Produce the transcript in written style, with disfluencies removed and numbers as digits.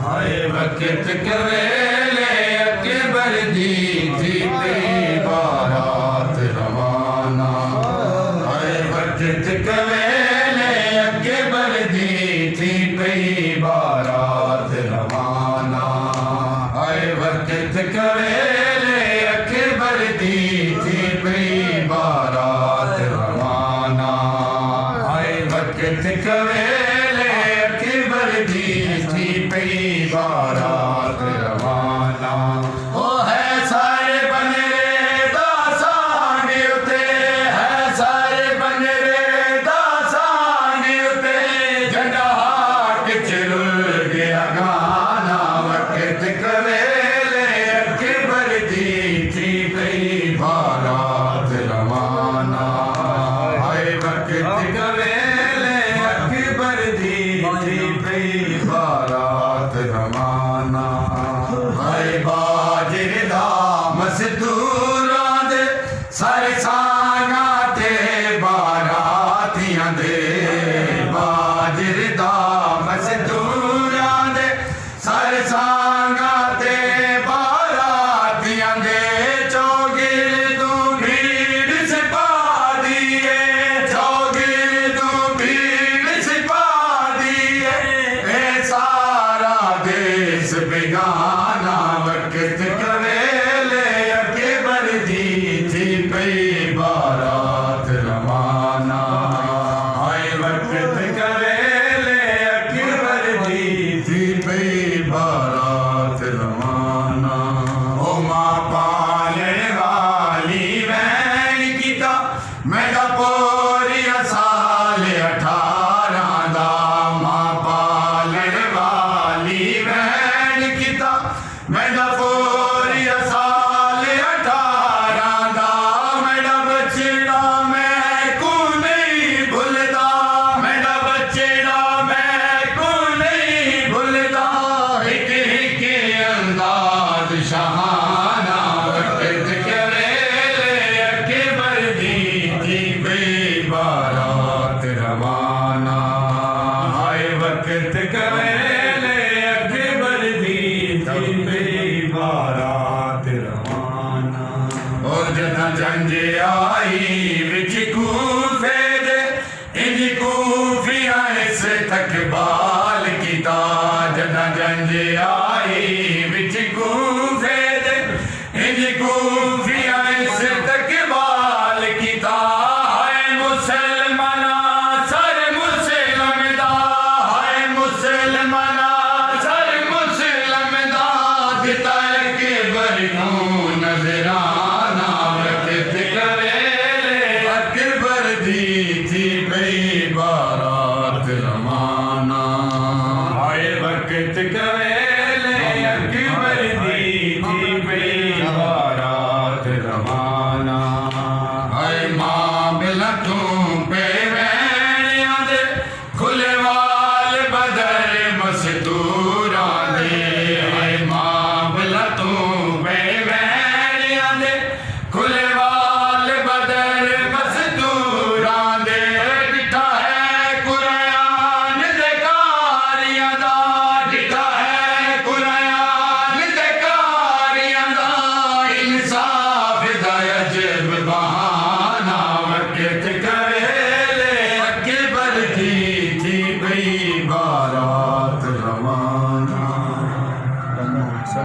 हाय वक्त कवेले अकबर दी थी पई बारात रवाना। हाय वक्त कवेले अकबर दी थी पई बारात रवाना। हाय वक्त कवेले अकबर दी थी पई बारात रवाना। हाय वक्त कवेले अकबर दी थी पई बारात रवाना। ओ है सारे बनरे दासान उते, है सारे बनरे दासान उते, जड़ा हाट चुल गया गाना। वक्त कवेले अकबर दी थी पई बारात रवाना। हाय वक्त कवेले अकबर दी थी पई बारात रवाना। हाय बाजर दा मजदूरां दे सारे सांगा ते बारातियां दे। बाजर दा मजदूरां दे सारे सांगा ते बारातियां दे। चौगिर तू भीड़ सिपा दिए, चौगिर तू भीड़ सिपा दिए, ए सारा देश बेगाना। वक्त कवेले अकबर दी थी पई बारात रवाना। हाय वक्त कवेले अकबर दी थी पई बारात रवाना। ओ मां पालण वाली वैन कीता मेरा पोरिया साल 18 दा। मां पालण वाली वैन कीता मेरा पोरिया साल 18 दा। मेरा बचड़ा मैं को नहीं भुलदा, मेरा बचड़ा मैं को नहीं भुलदा। एक एक अंदाज शहाना। वक्त कवेले अकबर दी थी पई बारात रवाना। हाय वक्त कवेले